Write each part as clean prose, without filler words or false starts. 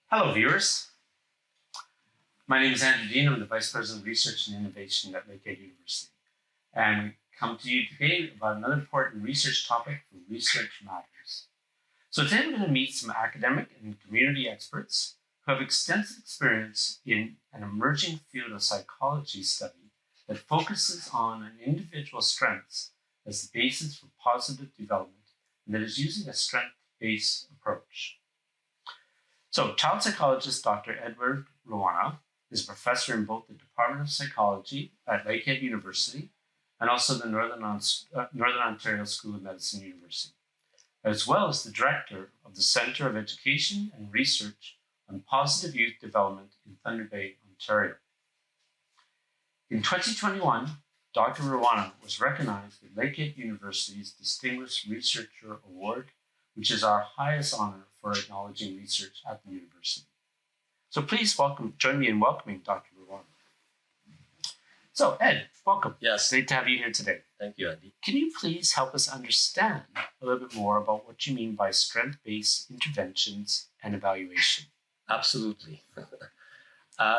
Hello, viewers. My name is Andrew Dean. I'm the Vice President of Research and Innovation at Lakehead University. And come to you today about another important research topic for Research Matters. So today I'm going to meet some academic and community experts who have extensive experience in an emerging field of psychology study that focuses on an individual's strengths as the basis for positive development and that is using a strength-based approach. So, child psychologist Dr. Edward Rawana is a professor in both the Department of Psychology at Lakehead University and also the Northern Ontario School of Medicine University, as well as the director of the Centre of Education and Research on Positive Youth Development in Thunder Bay, Ontario. In 2021, Dr. Rawana was recognized with Lakehead University's Distinguished Researcher Award, which is our highest honor for acknowledging research at the university. So please join me in welcoming Dr. Rawana. So Ed, welcome. Yes. Great to have you here today. Thank you, Andy. Can you please help us understand a little bit more about what you mean by strength-based interventions and evaluation? Absolutely.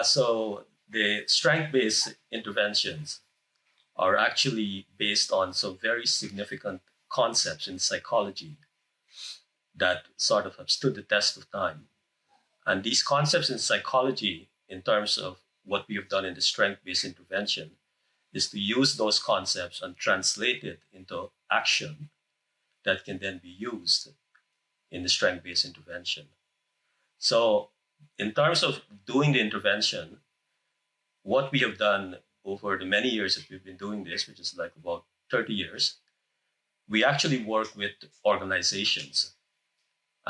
So the strength-based interventions are actually based on some very significant concepts in psychology that sort of have stood the test of time. And these concepts in psychology, in terms of what we have done in the strength-based intervention, is to use those concepts and translate it into action that can then be used in the strength-based intervention. So in terms of doing the intervention, what we have done over the many years that we've been doing this, which is like about 30 years, we actually work with organizations.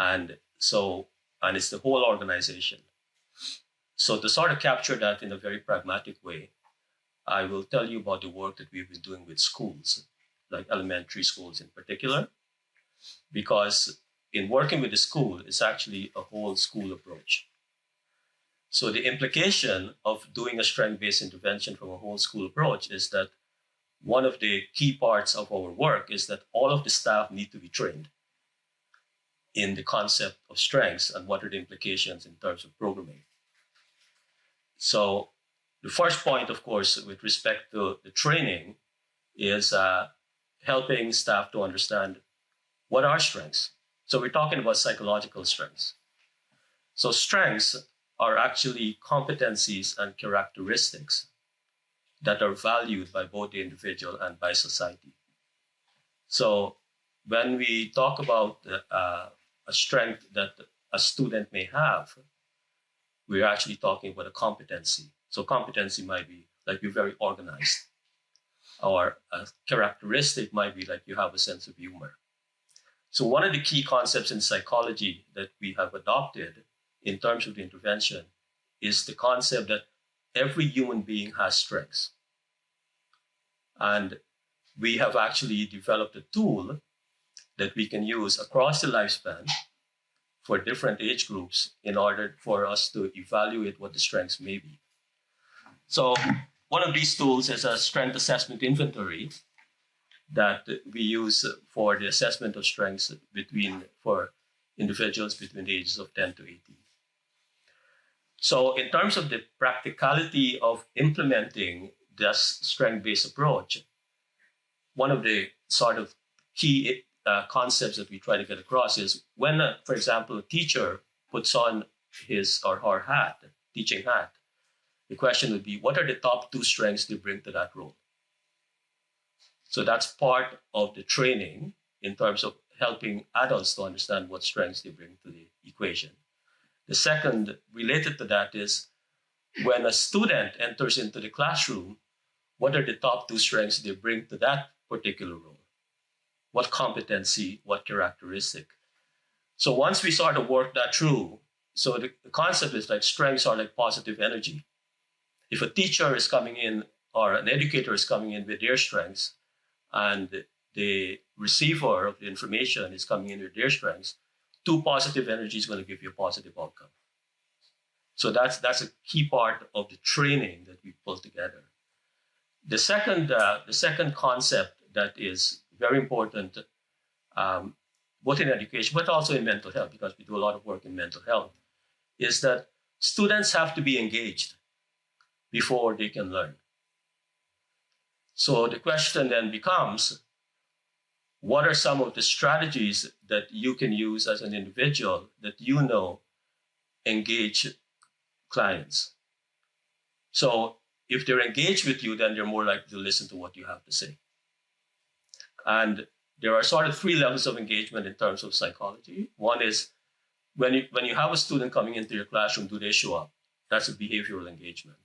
And it's the whole organization. So to sort of capture that in a very pragmatic way, I will tell you about the work that we've been doing with schools, like elementary schools in particular, because in working with the school, it's actually a whole school approach. So the implication of doing a strength-based intervention from a whole school approach is that one of the key parts of our work is that all of the staff need to be trained in the concept of strengths and what are the implications in terms of programming. So the first point, of course, with respect to the training is helping staff to understand what are strengths. So we're talking about psychological strengths. So strengths are actually competencies and characteristics that are valued by both the individual and by society. So when we talk about a strength that a student may have, we're actually talking about a competency. So competency might be like you're very organized, or a characteristic might be like you have a sense of humor. So one of the key concepts in psychology that we have adopted in terms of the intervention is the concept that every human being has strengths. And we have actually developed a tool that we can use across the lifespan for different age groups in order for us to evaluate what the strengths may be. So one of these tools is a strength assessment inventory that we use for the assessment of strengths for individuals between the ages of 10 to 18. So in terms of the practicality of implementing this strength-based approach, one of the sort of key concepts that we try to get across is when, for example, a teacher puts on his or her teaching hat, the question would be, what are the top 2 strengths they bring to that role? So that's part of the training in terms of helping adults to understand what strengths they bring to the equation. The second related to that is when a student enters into the classroom, what are the top 2 strengths they bring to that particular role? What competency, what characteristic? So once we sort of work that through, so the concept is like strengths are like positive energy. If a teacher is coming in or an educator is coming in with their strengths and the receiver of the information is coming in with their strengths, 2 positive energy is going to give you a positive outcome. So that's a key part of the training that we pull together. The second concept that is very important, both in education, but also in mental health, because we do a lot of work in mental health, is that students have to be engaged before they can learn. So the question then becomes, what are some of the strategies that you can use as an individual that you know engage clients? So if they're engaged with you, then they're more likely to listen to what you have to say. And there are sort of three levels of engagement in terms of psychology. One is when you have a student coming into your classroom, do they show up? That's a behavioral engagement.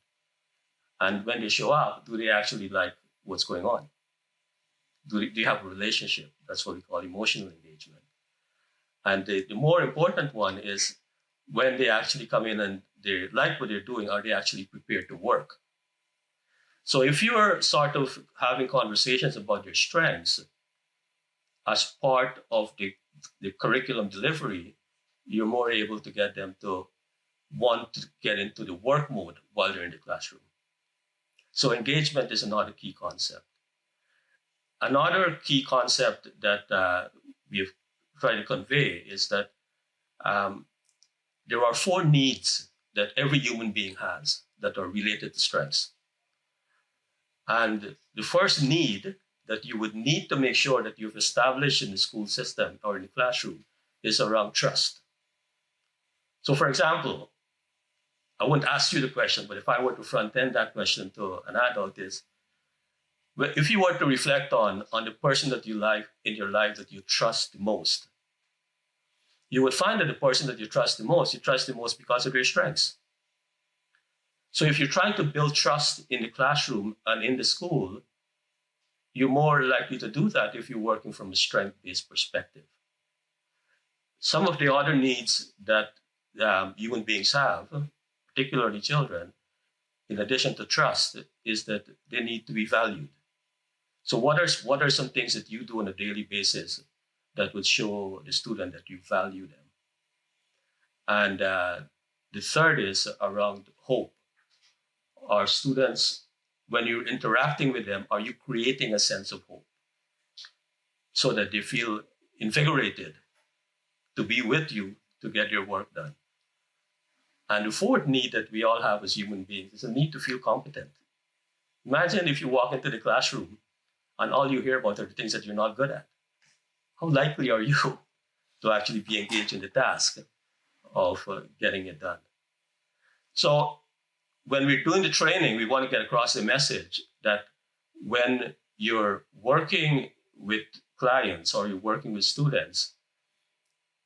And when they show up, do they actually like what's going on? Do you have a relationship? That's what we call emotional engagement. And the more important one is when they actually come in and they like what they're doing, are they actually prepared to work? So if you're sort of having conversations about your strengths as part of the curriculum delivery, you're more able to get them to want to get into the work mode while they're in the classroom. So engagement is another key concept. Another key concept that we've tried to convey is that there are 4 needs that every human being has that are related to strengths. And the first need that you would need to make sure that you've established in the school system or in the classroom is around trust. So for example, I wouldn't ask you the question, but if I were to front end that question to an adult is, if you were to reflect on the person that you like in your life that you trust the most, you would find that the person that you trust the most because of their strengths. So if you're trying to build trust in the classroom and in the school, you're more likely to do that if you're working from a strength-based perspective. Some of the other needs that human beings have, particularly children, in addition to trust, is that they need to be valued. So what are some things that you do on a daily basis that would show the student that you value them? And the third is around hope. Are students, when you're interacting with them, are you creating a sense of hope so that they feel invigorated to be with you to get your work done? And the fourth need that we all have as human beings is a need to feel competent. Imagine if you walk into the classroom and all you hear about are the things that you're not good at. How likely are you to actually be engaged in the task of getting it done? So when we're doing the training, we want to get across the message that when you're working with clients or you're working with students,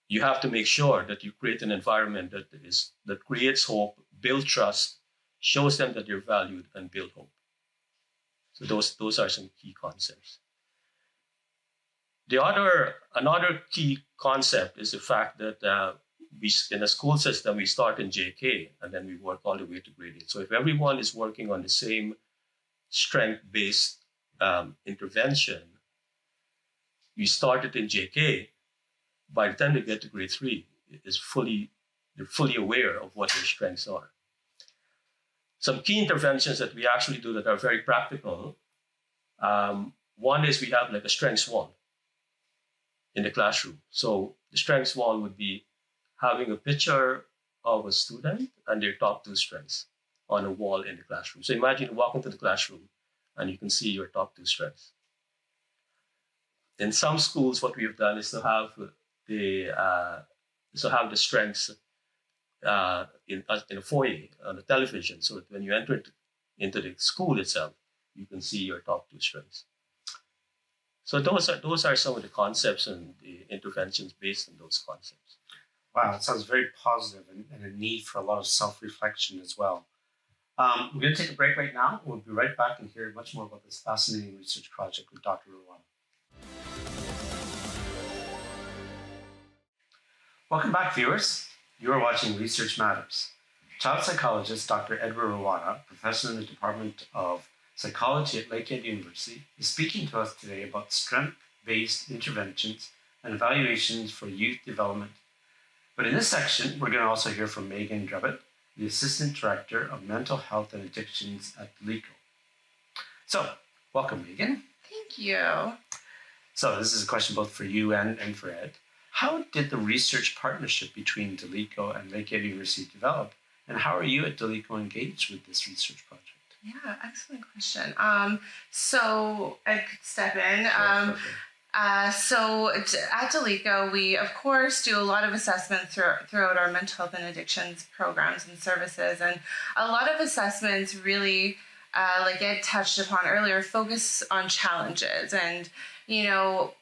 you have to make sure that you create an environment that creates hope, build trust, shows them that you're valued, and build hope. So those are some key concepts. Another key concept is the fact that in a school system, we start in JK and then we work all the way to grade 8. So if everyone is working on the same strength-based intervention, we started in JK, by the time they get to grade 3, they're fully aware of what their strengths are. Some key interventions that we actually do that are very practical. One is we have like a strengths wall in the classroom. So the strengths wall would be having a picture of a student and their top 2 strengths on a wall in the classroom. So imagine you walk into the classroom and you can see your top 2 strengths. In some schools, what we've done is to have the strengths in a foyer on the television, so that when you enter into the school itself, you can see your top 2 strengths. So those are some of the concepts and the interventions based on those concepts. Wow, it sounds very positive and a need for a lot of self-reflection as well. We're going to take a break right now. We'll be right back and hear much more about this fascinating research project with Dr. Rawana. Welcome back, viewers. You are watching Research Matters. Child psychologist Dr. Edward Rawana, professor in the Department of Psychology at Lakehead University, is speaking to us today about strength-based interventions and evaluations for youth development. But in this section, we're going to also hear from Megan Drubbett, the Assistant Director of Mental Health and Addictions at LECO. So, welcome, Megan. Thank you. So, this is a question both for you and for Ed. How did the research partnership between Dalico and Lakehead University develop? And how are you at Dalico engaged with this research project? Yeah, excellent question. So I could step in. So at Dalico, we of course do a lot of assessment throughout our mental health and addictions programs and services, and a lot of assessments really, like Ed touched upon earlier, focus on challenges and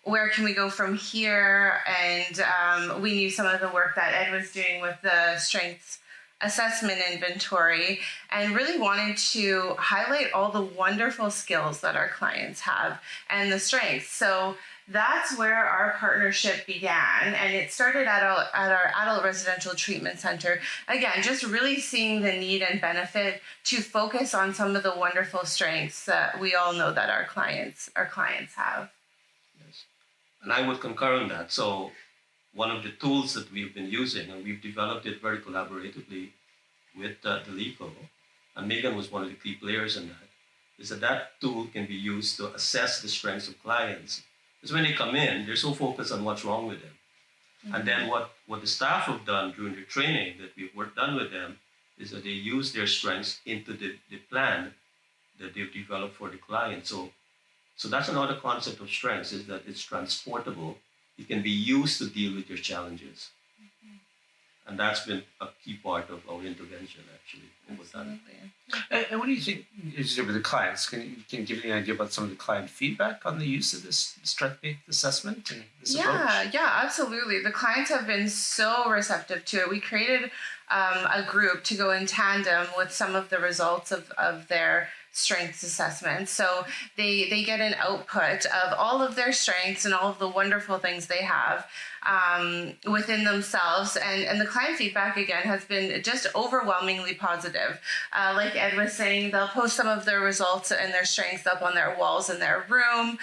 where can we go from here. And we knew some of the work that Ed was doing with the strengths assessment inventory and really wanted to highlight all the wonderful skills that our clients have and the strengths. So that's where our partnership began, and it started at our adult residential treatment center. Again, just really seeing the need and benefit to focus on some of the wonderful strengths that we all know that our clients have. Yes. And I would concur on that. So one of the tools that we've been using, and we've developed it very collaboratively with Dalico, and Megan was one of the key players in that, is that tool can be used to assess the strengths of clients. Because when they come in, they're so focused on what's wrong with them. Mm-hmm. And then what the staff have done during their training that we've done with them is that they use their strengths into the plan that they've developed for the client. So that's another concept of strengths, is that it's transportable. It can be used to deal with your challenges. Mm-hmm. And that's been a key part of our intervention, actually. And what do you think is with the clients? Can you give me an idea about some of the client feedback on the use of this strength-based assessment and this approach? Yeah, absolutely. The clients have been so receptive to it. We created a group to go in tandem with some of the results of their strengths assessment. So they get an output of all of their strengths and all of the wonderful things they have within themselves. And the client feedback, again, has been just overwhelmingly positive. Like Ed was saying, they'll post some of their results and their strengths up on their walls in their room.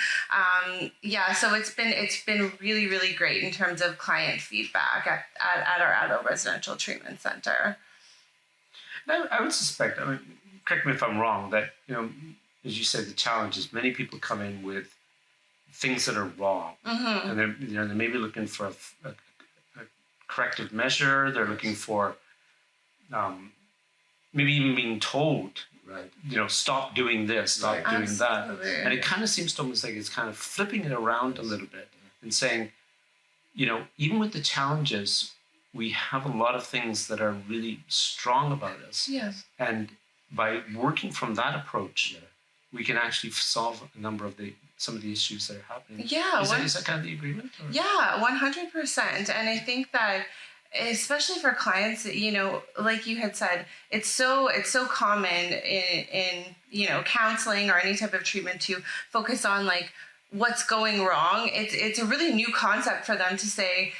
So it's been really, really great in terms of client feedback at our adult residential treatment center. I would suspect, correct me if I'm wrong, that, as you said, the challenge is many people come in with things that are wrong. Mm-hmm. And they're maybe looking for a corrective measure. They're looking for maybe even being told, right? Stop doing this, stop doing that. And it kind of seems to almost like it's kind of flipping it around a little bit and saying, even with the challenges, we have a lot of things that are really strong about us. Yes. And by working from that approach, we can actually solve a number of some of the issues that are happening. Yeah. Is that kind of the agreement? Or? Yeah, 100%. And I think that especially for clients, like you had said, it's so common in counseling or any type of treatment to focus on like what's going wrong. It's a really new concept for them to say,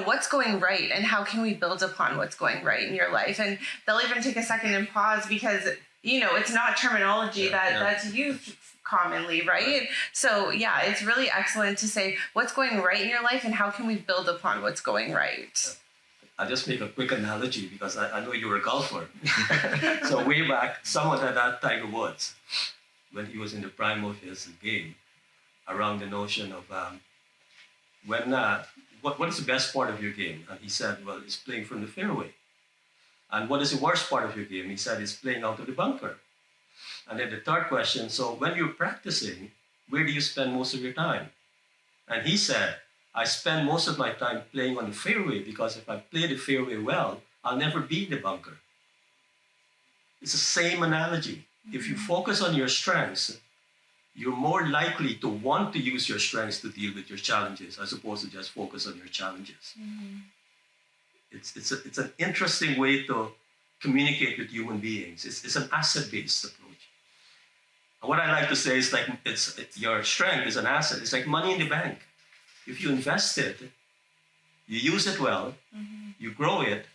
what's going right and how can we build upon what's going right in your life? And they'll even take a second and pause because, it's not terminology that's used commonly, right? So yeah, it's really excellent to say what's going right in your life and how can we build upon what's going right. I'll just make a quick analogy because I know you're a golfer. So way back, someone had asked Tiger Woods when he was in the prime of his game around the notion of what is the best part of your game? And he said, well, it's playing from the fairway. And what is the worst part of your game? He said, it's playing out of the bunker. And then the third question, so when you're practicing, where do you spend most of your time? And he said, I spend most of my time playing on the fairway because if I play the fairway well, I'll never be in the bunker. It's the same analogy. If you focus on your strengths, you're more likely to want to use your strengths to deal with your challenges as opposed to just focus on your challenges. Mm-hmm. It's an interesting way to communicate with human beings. It's an asset-based approach. And what I like to say is your strength is an asset. It's like money in the bank. If you invest it, you use it well, you grow it,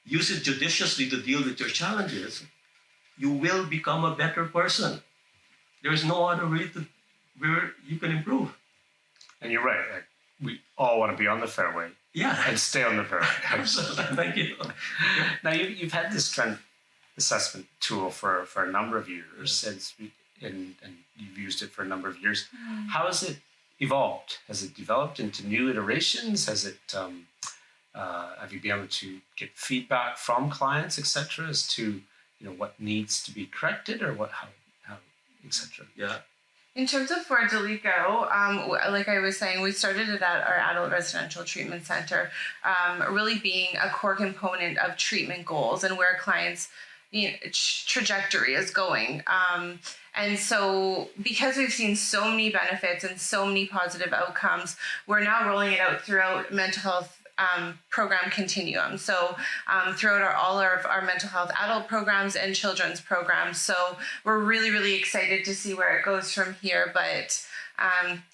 use it judiciously to deal with your challenges, you will become a better person. There's no other way where you can improve. And you're right. We all want to be on the fairway. Yeah. And stay on the fairway. Absolutely. Thank you. Now, you've had this strength assessment tool for a number of years, and you've used it for a number of years. How has it evolved? Has it developed into new iterations? Has it have you been able to get feedback from clients, etc., as to what needs to be corrected or how etc.? Yeah. In terms of Where Delico, like I was saying, we started it at our adult residential treatment center, really being a core component of treatment goals and where clients' trajectory is going. And so because we've seen so many benefits and so many positive outcomes, we're now rolling it out throughout mental health program continuum. So throughout all of our mental health adult programs and children's programs. So we're really, really excited to see where it goes from here. But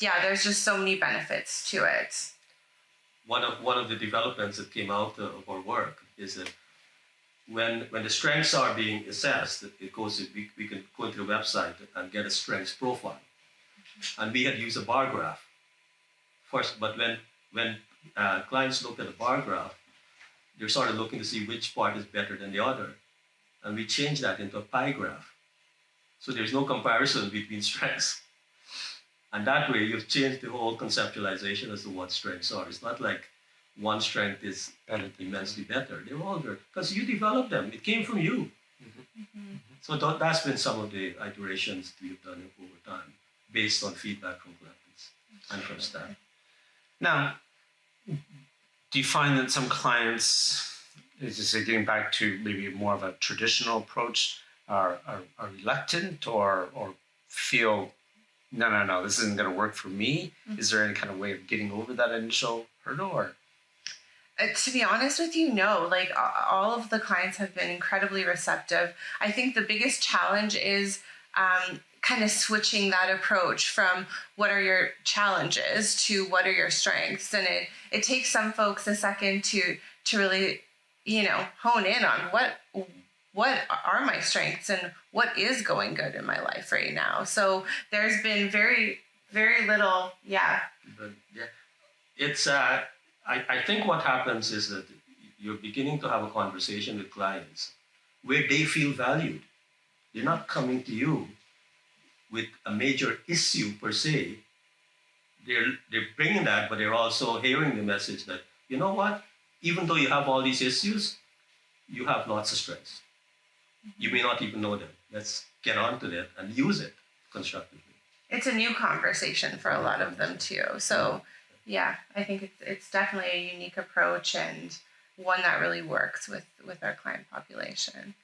there's just so many benefits to it. One of the developments that came out of our work is that when the strengths are being assessed, we can go into the website and get a strengths profile. And we had used a bar graph first, but when clients look at the bar graph, they're sort of looking to see which part is better than the other. And we changed that into a pie graph. So there's no comparison between strengths. And that way you've changed the whole conceptualization as to what strengths are. It's not like one strength is immensely better. They're all there because you developed them. It came from you. So that's been some of the iterations we've done over time based on feedback from clients and from staff. Now, do you find that some clients, getting back to maybe more of a traditional approach, are reluctant or feel, no, this isn't going to work for me? Is there any kind of way of getting over that initial hurdle? Or to be honest with you, no. Like all of the clients have been incredibly receptive. I think the biggest challenge is kind of switching that approach from what are your challenges to what are your strengths. And it takes some folks a second to really, hone in on what are my strengths and what is going good in my life right now. So there's been very, very little, But it's, I think what happens is that you're beginning to have a conversation with clients where they feel valued. They're not coming to you with a major issue per se. They're bringing that, but they're also hearing the message that, you know what, even though you have all these issues, you have lots of strengths. You may not even know them. Let's get onto that and use it constructively. It's a new conversation for a lot of them too. So I think it's definitely a unique approach and one that really works with our client population.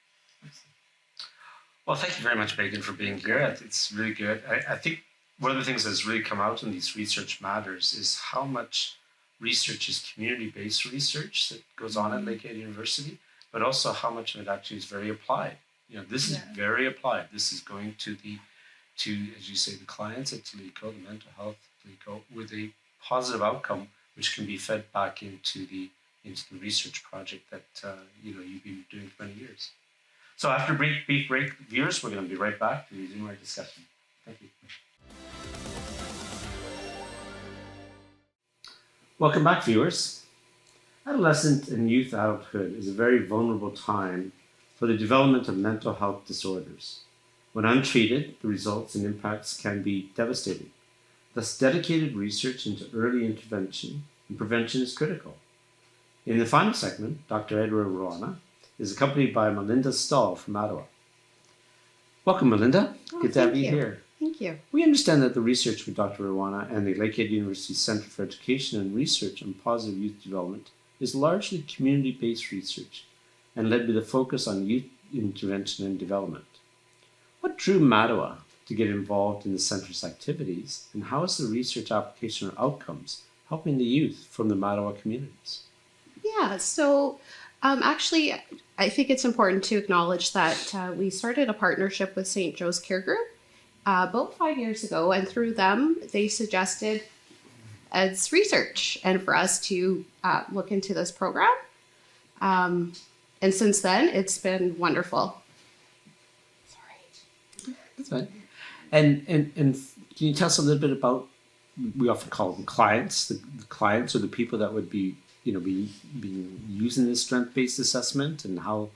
Well, thank you very much, Megan, for being here. It's really good. I think one of the things that's really come out in these research matters is how much research is community-based research that goes on at Lakehead University, but also how much of it actually is very applied. This is very applied. This is going to as you say, the clients at Delico, the mental health Delico, with a positive outcome, which can be fed back into the research project that you've been doing for many years. So after a brief break, viewers, we're going to be right back to resume our discussion. Thank you. Welcome back, viewers. Adolescent and youth adulthood is a very vulnerable time for the development of mental health disorders. When untreated, the results and impacts can be devastating. Thus, dedicated research into early intervention and prevention is critical. In the final segment, Dr. Edward Rawana is accompanied by Melinda Stahl from Ottawa. Welcome, Melinda. Good to have you here. Thank you. We understand that the research with Dr. Rawana and the Lakehead University Centre for Education and Research on Positive Youth Development is largely community-based research and led with a focus on youth intervention and development. What drew Mattawa to get involved in the centre's activities, and how is the research application or outcomes helping the youth from the Mattawa communities? Yeah, so actually, I think it's important to acknowledge that we started a partnership with St. Joe's Care Group about 5 years ago, and through them, they suggested as research and for us to look into this program. And since then, it's been wonderful. Sorry. That's fine. And can you tell us a little bit about, we often call them clients, the clients or the people that would be using this strength-based assessment and how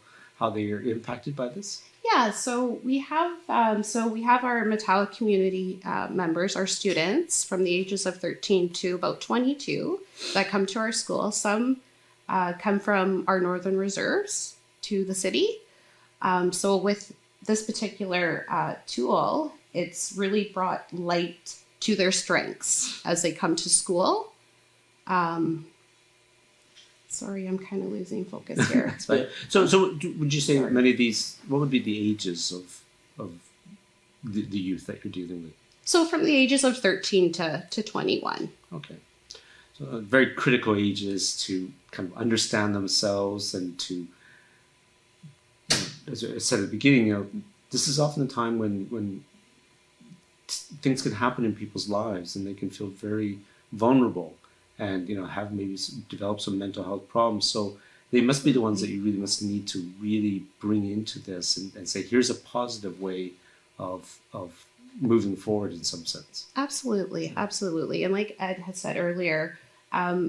they are impacted by this? Yeah, so we have our Metallic community members, our students from the ages of 13 to about 22 that come to our school. Some come from our northern reserves to the city. So with this particular tool, it's really brought light to their strengths as they come to school. Sorry, I'm kind of losing focus here. But so would you say Sorry. many of these? What would be the ages of the youth that you're dealing with? So from the ages of 13 to 21. Okay, so very critical ages to kind of understand themselves and to, as I said at the beginning, this is often the time when things can happen in people's lives and they can feel very vulnerable and have maybe develop some mental health problems. So they must be the ones that you really must need to really bring into this and say, here's a positive way of moving forward in some sense. Absolutely. And like Ed had said earlier,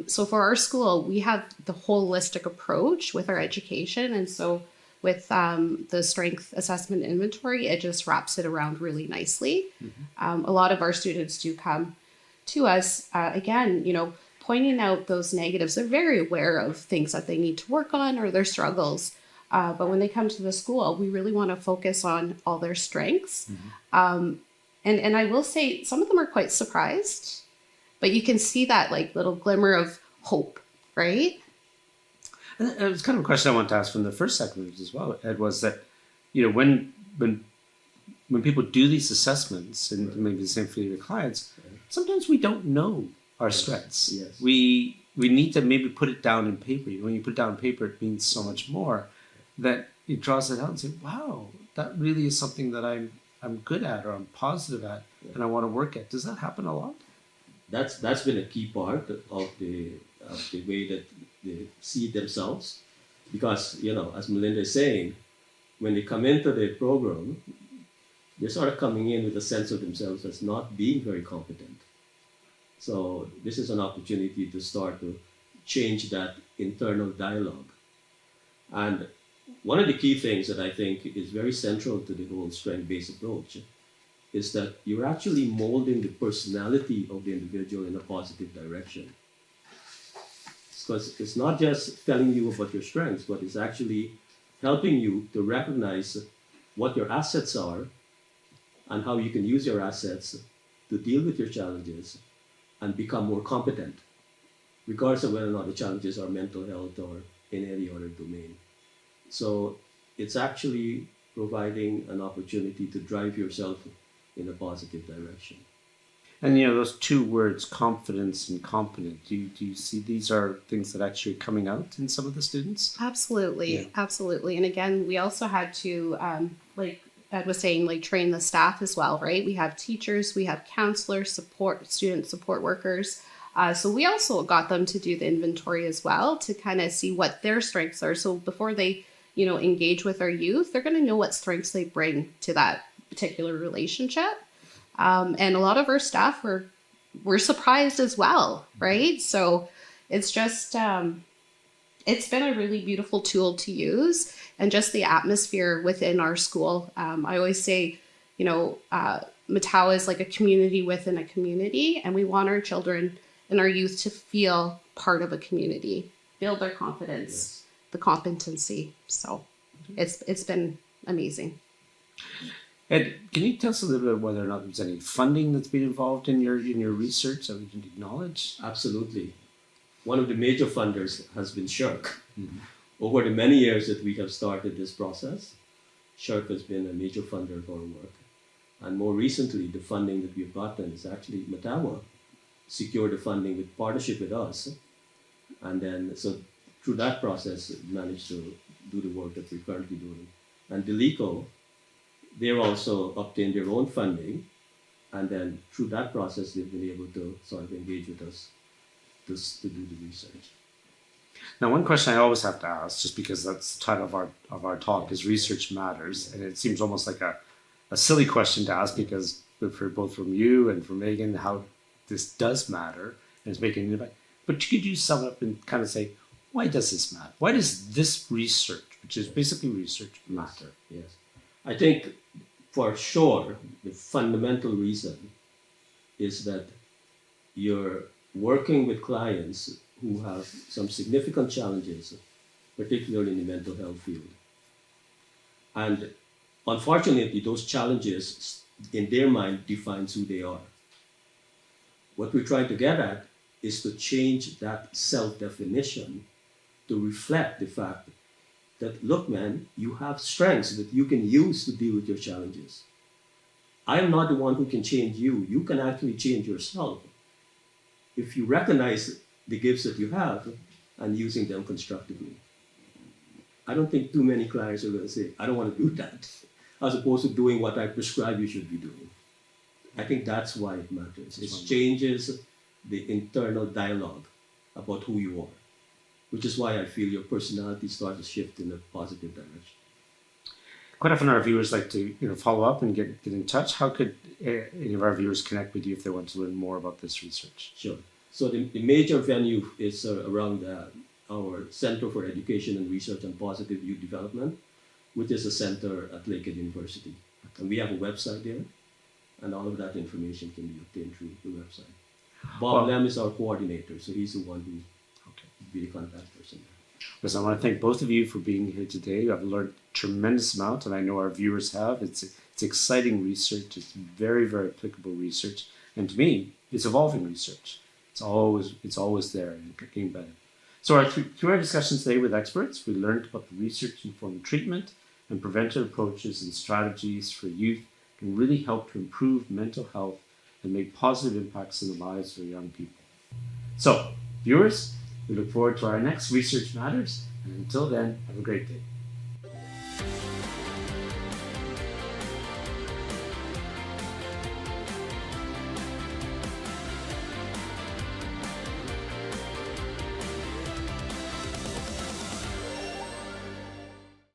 so for our school, we have the holistic approach with our education. And so with the strength assessment inventory, it just wraps it around really nicely. Mm-hmm. A lot of our students do come to us, again, pointing out those negatives. They're very aware of things that they need to work on or their struggles. But when they come to the school, we really want to focus on all their strengths. Mm-hmm. And I will say some of them are quite surprised, but you can see that like little glimmer of hope, right? And it was kind of a question I wanted to ask from the first segment as well, Ed, was that, when people do these assessments, and maybe the same for your clients, sometimes we don't know our strengths. Yes. We need to maybe put it down in paper. When you put it down in paper, it means so much more that it draws it out and say, wow, that really is something that I'm good at or I'm positive at and I want to work at. Does that happen a lot? That's been a key part of the way that they see themselves, because as Melinda is saying, when they come into the program, they're sort of coming in with a sense of themselves as not being very competent. So this is an opportunity to start to change that internal dialogue. And one of the key things that I think is very central to the whole strength-based approach is that you're actually molding the personality of the individual in a positive direction. Because it's not just telling you about your strengths, but it's actually helping you to recognize what your assets are and how you can use your assets to deal with your challenges and become more competent, regardless of whether or not the challenges are mental health or in any other domain. So it's actually providing an opportunity to drive yourself in a positive direction. And those two words, confidence and competent, do you see these are things that actually are coming out in some of the students? Absolutely. And again, we also had to, like Ed was saying, like train the staff as well, right? We have teachers, we have counselors, student support workers. So we also got them to do the inventory as well to kind of see what their strengths are. So before they, engage with our youth, they're going to know what strengths they bring to that particular relationship. And a lot of our staff were surprised as well, right? So it's just, it's been a really beautiful tool to use, and just the atmosphere within our school. I always say, Matawa is like a community within a community, and we want our children and our youth to feel part of a community, build their confidence, the competency. So it's been amazing. Ed, can you tell us a little bit whether or not there's any funding that's been involved in your research that we can acknowledge? Absolutely. One of the major funders has been SHIRC. Mm-hmm. Over the many years that we have started this process, SHIRC has been a major funder of our work. And more recently, the funding that we've gotten is actually Matawa secured the funding with partnership with us. And then, so through that process, we managed to do the work that we're currently doing. And Delico, they've also obtained their own funding, and then through that process, they've been able to sort of engage with us to do the research. Now, one question I always have to ask, just because that's the title of our talk, is Research Matters, and it seems almost like a silly question to ask because for both from you and from Megan, how this does matter and is making an impact. But could you sum it up and kind of say, why does this matter? Why does this research, which is basically research, matter? Yes. I think for sure the fundamental reason is that you're working with clients who have some significant challenges, particularly in the mental health field. And unfortunately, those challenges in their mind defines who they are. What we're trying to get at is to change that self-definition to reflect the fact that, look, man, you have strengths that you can use to deal with your challenges. I am not the one who can change you. You can actually change yourself if you recognize the gifts that you have and using them constructively. I don't think too many clients are going to say, I don't want to do that, as opposed to doing what I prescribe you should be doing. I think that's why it matters. It changes the internal dialogue about who you are, which is why I feel your personality starts to shift in a positive direction. Quite often our viewers like to follow up and get in touch. How could any of our viewers connect with you if they want to learn more about this research? Sure. So the major venue is around our Center for Education and Research on Positive Youth Development, which is a center at Lakehead University. And we have a website there, and all of that information can be obtained through the website. Bob Lem is our coordinator, so he's the one who would be the contact person there. Listen, I want to thank both of you for being here today. I've learned a tremendous amount, and I know our viewers have. It's exciting research. It's very, very applicable research. And to me, it's evolving research. It's always there and getting better. So through our discussion today with experts, we learned about the research-informed treatment and preventive approaches and strategies for youth can really help to improve mental health and make positive impacts in the lives of young people. So, viewers, we look forward to our next Research Matters, and until then, have a great day.